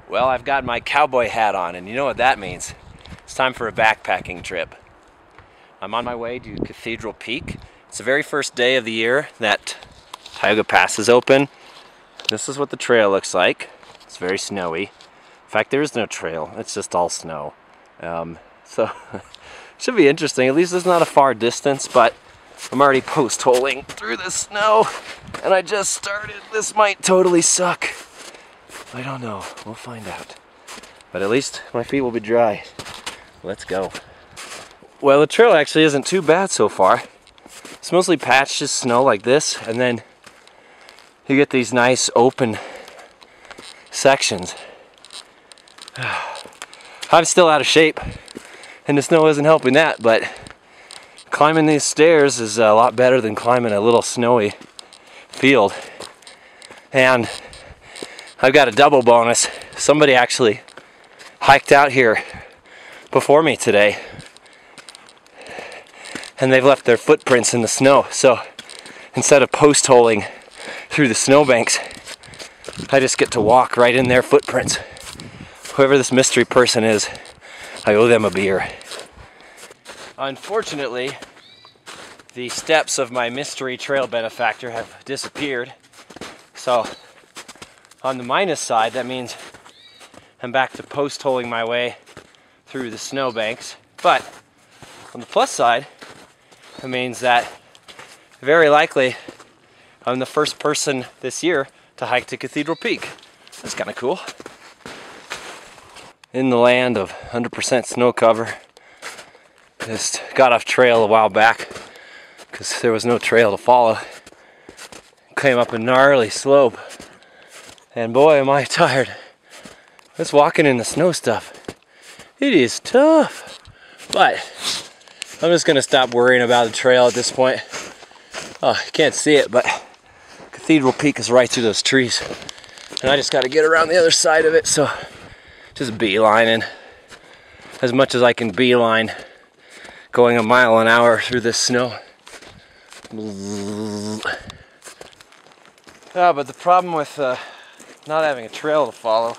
Well, I've got my cowboy hat on, and you know what that means. It's time for a backpacking trip. I'm on my way to Cathedral Peak. It's the very first day of the year that Tioga Pass is open. This is what the trail looks like. It's very snowy. In fact, there is no trail. It's just all snow. So it should be interesting. At least it's not a far distance, but I'm already post-holing through the snow, and I just started. This might totally suck. I don't know. We'll find out. But at least my feet will be dry. Let's go. Well, the trail actually isn't too bad so far. It's mostly patched just snow like this, and then you get these nice open sections. I'm still out of shape, and the snow isn't helping that, but climbing these stairs is a lot better than climbing a little snowy field. And I've got a double bonus. Somebody actually hiked out here before me today, and they've left their footprints in the snow. So instead of post-holing through the snowbanks, I just get to walk right in their footprints. Whoever this mystery person is, I owe them a beer. Unfortunately, the steps of my mystery trail benefactor have disappeared. So on the minus side, that means I'm back to post-holing my way through the snowbanks. But on the plus side, it means that very likely I'm the first person this year to hike to Cathedral Peak. That's kind of cool. In the land of 100% snow cover. Just got off trail a while back because there was no trail to follow. Came up a gnarly slope, and boy am I tired. Just walking in the snow stuff. It is tough, but I'm just gonna stop worrying about the trail at this point. Oh, you can't see it, but Cathedral Peak is right through those trees, and I just got to get around the other side of it. So just beelining as much as I can beeline, going a mile an hour through this snow. But the problem with not having a trail to follow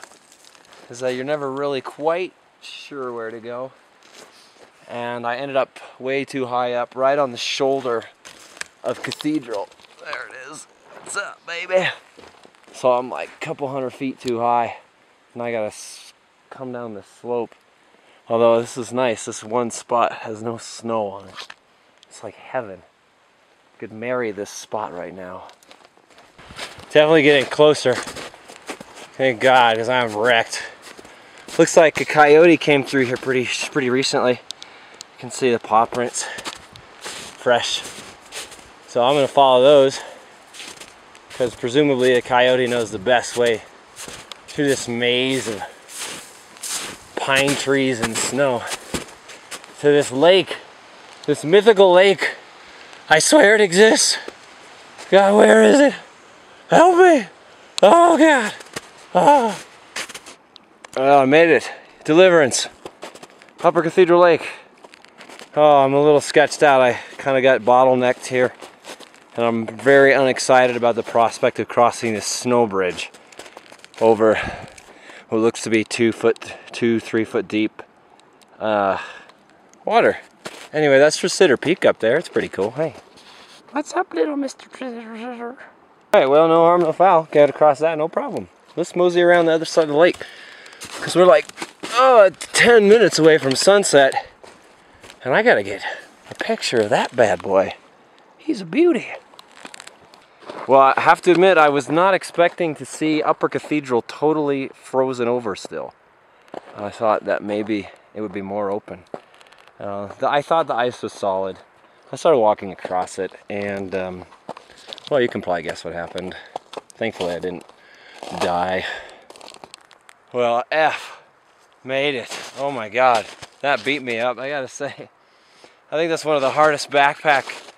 is that you're never really quite sure where to go. And I ended up way too high up, right on the shoulder of Cathedral. There it is. What's up, baby? So I'm like a couple hundred feet too high, and I gotta come down this slope. Although this is nice, this one spot has no snow on it. It's like heaven. Could marry this spot right now. Definitely getting closer. Thank God, because I'm wrecked. Looks like a coyote came through here pretty recently. You can see the paw prints. Fresh. So I'm gonna follow those, because presumably a coyote knows the best way through this maze of pine trees and snow to this lake, this mythical lake. I swear it exists. God, where is it? Help me! Oh God! Oh, I made it. Deliverance. Upper Cathedral Lake. Oh, I'm a little sketched out. I kind of got bottlenecked here, and I'm very unexcited about the prospect of crossing this snow bridge over what looks to be 3 foot deep water. Anyway, that's for Cider Peak up there. It's pretty cool. Hey, what's up, little Mr. Treasure? Alright, well, no harm, no foul. Got to cross that, no problem. Let's mosey around the other side of the lake, because we're like 10 minutes away from sunset, and I gotta get a picture of that bad boy. He's a beauty. Well, I have to admit, I was not expecting to see Upper Cathedral totally frozen over still. I thought that maybe it would be more open. I thought the ice was solid. I started walking across it, and well, you can probably guess what happened. Thankfully, I didn't die. Well, made it. Oh my God, that beat me up, I gotta say. I think that's one of the hardest backpack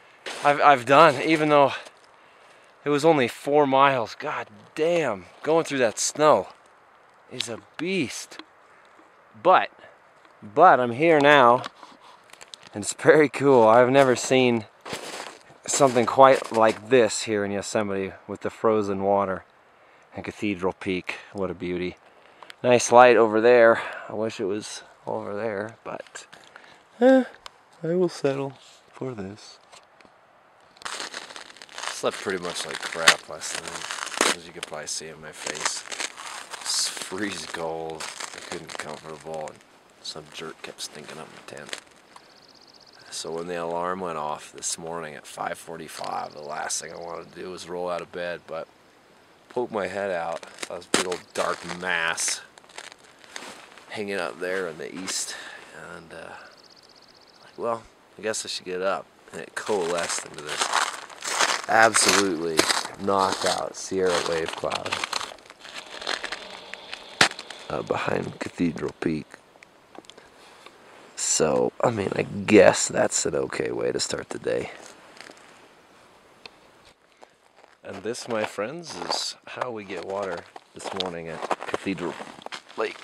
I've done, even though it was only 4 miles. God damn, going through that snow is a beast. But I'm here now, and it's very cool. I've never seen something quite like this here in Yosemite with the frozen water and Cathedral Peak. What a beauty. Nice light over there. I wish it was over there, but I will settle for this. Slept pretty much like crap last night, as you could probably see in my face. It's freezing cold. I couldn't be comfortable, and some jerk kept stinking up my tent. So when the alarm went off this morning at 5:45, the last thing I wanted to do was roll out of bed, but poke my head out. Saw this big old dark mass hanging up there in the east, and like, well, I guess I should get up. And it coalesced into this absolutely knockout Sierra wave cloud behind Cathedral Peak. So, I mean, I guess that's an okay way to start the day. And this, my friends, is how we get water this morning at Cathedral Lake.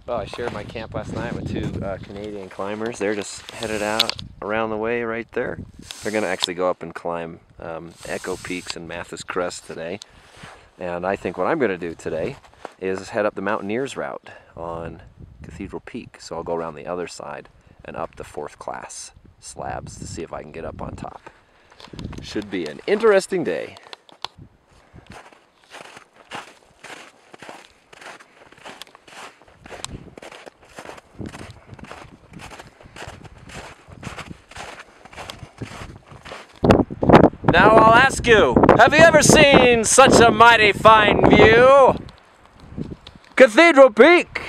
Well, I shared my camp last night with two Canadian climbers. They're just headed out around the way right there. They're going to actually go up and climb Echo Peaks and Mathis Crest today. And I think what I'm going to do today is head up the Mountaineers route on Cathedral Peak. So I'll go around the other side and up the 4th class slabs to see if I can get up on top. Should be an interesting day. Now I'll ask you, have you ever seen such a mighty fine view? Cathedral Peak,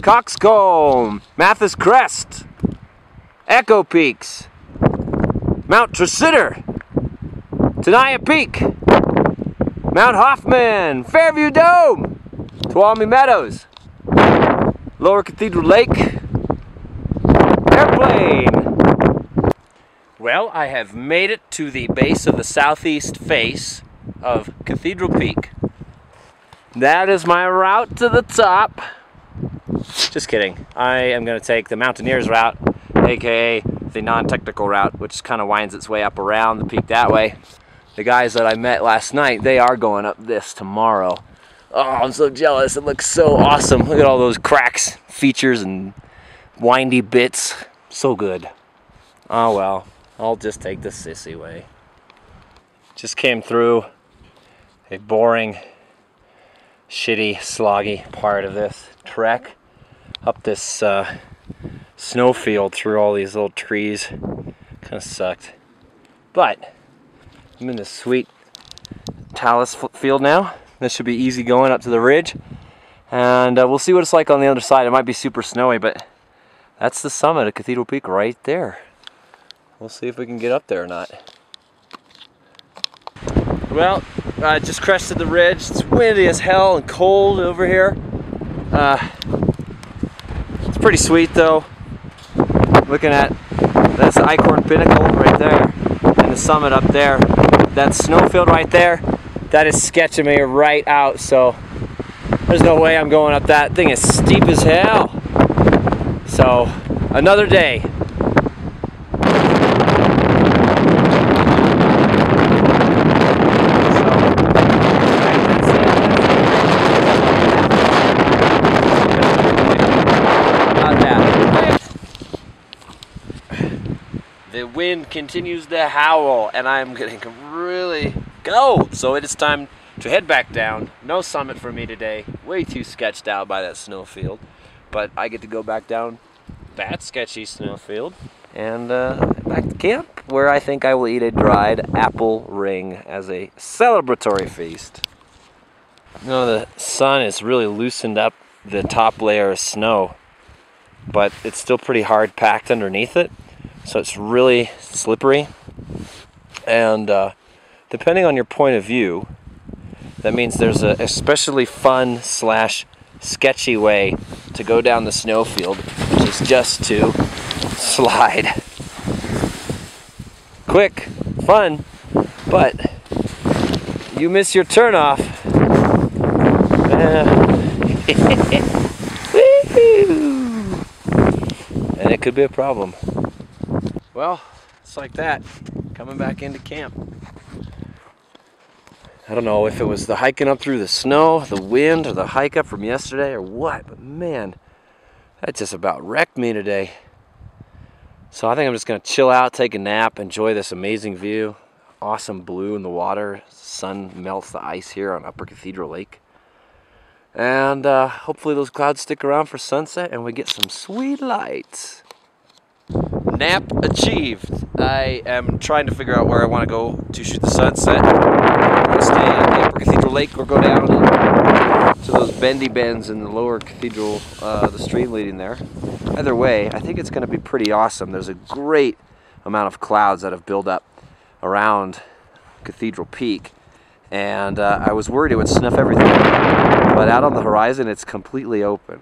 Coxcomb, Mathis Crest, Echo Peaks, Mount Tresidder, Tenaya Peak, Mount Hoffman, Fairview Dome, Tuolumne Meadows, Lower Cathedral Lake, Airplane. Well, I have made it to the base of the southeast face of Cathedral Peak. That is my route to the top. Just kidding. I am going to take the Mountaineers route, aka the non-technical route, which kind of winds its way up around the peak that way. The guys that I met last night, they are going up this tomorrow. Oh, I'm so jealous. It looks so awesome. Look at all those cracks, features, and windy bits. So good. Oh well. I'll just take the sissy way. Just came through a boring, shitty, sloggy part of this trek up this snowfield through all these little trees. Kind of sucked. But I'm in this sweet talus field now. This should be easy going up to the ridge. And we'll see what it's like on the other side. It might be super snowy, but that's the summit of Cathedral Peak right there. We'll see if we can get up there or not. Well, I just crested the ridge. It's windy as hell and cold over here. It's pretty sweet though. Looking at that's the Eichhorn Pinnacle right there and the summit up there. That snowfield right there, that is sketching me right out, so there's no way I'm going up that thing. Is steep as hell. So, another day. The wind continues to howl and I'm getting really go. So it is time to head back down. No summit for me today. Way too sketched out by that snowfield. But I get to go back down that sketchy snowfield and back to camp where I think I will eat a dried apple ring as a celebratory feast. You know, the sun has really loosened up the top layer of snow, but it's still pretty hard packed underneath it. So it's really slippery, and depending on your point of view, that means there's a especially fun / sketchy way to go down the snowfield, which is just to slide. Quick, fun, but you miss your turnoff. Woo-hoo. could be a problem. Well, it's like that, coming back into camp. I don't know if it was the hiking up through the snow, the wind, or the hike up from yesterday, or what, but man, that just about wrecked me today. So I think I'm just going to chill out, take a nap, enjoy this amazing view. Awesome blue in the water. Sun melts the ice here on Upper Cathedral Lake. And hopefully those clouds stick around for sunset and we get some sweet lights. Nap achieved. I am trying to figure out where I want to go to shoot the sunset. I'm going to stay at the Upper Cathedral Lake or go down to those bendy bends in the lower cathedral, the stream leading there. Either way, I think it's going to be pretty awesome. There's a great amount of clouds that have built up around Cathedral Peak, and I was worried it would snuff everything out, but out on the horizon it's completely open.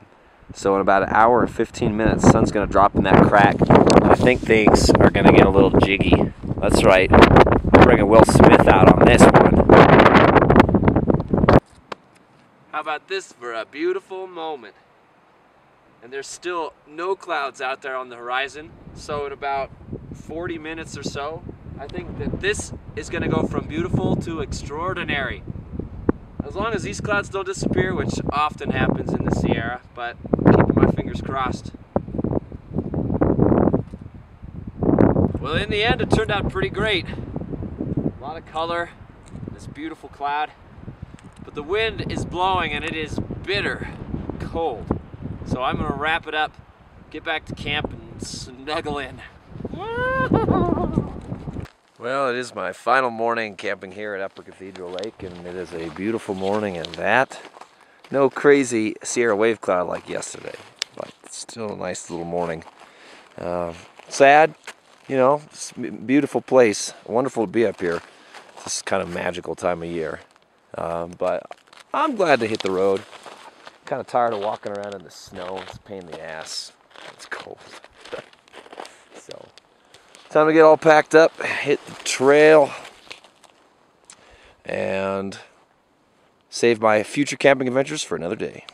So in about an hour and 15 minutes, the sun's going to drop in that crack, and I think things are going to get a little jiggy. That's right, I'm bringing Will Smith out on this one. How about this for a beautiful moment? And there's still no clouds out there on the horizon, so in about 40 minutes or so, I think that this is going to go from beautiful to extraordinary. As long as these clouds don't disappear, which often happens in the Sierra, but I'm keeping my fingers crossed. Well, in the end, it turned out pretty great. A lot of color, this beautiful cloud, but the wind is blowing and it is bitter cold. So I'm going to wrap it up, get back to camp and snuggle in. Well, it is my final morning camping here at Upper Cathedral Lake, and it is a beautiful morning and that. No crazy Sierra wave cloud like yesterday, but still a nice little morning. Sad, you know, it's a beautiful place. Wonderful to be up here. This kind of magical time of year. But I'm glad to hit the road. Kind of tired of walking around in the snow. It's a pain in the ass. It's cold. So, time to get all packed up, hit the trail, and save my future camping adventures for another day.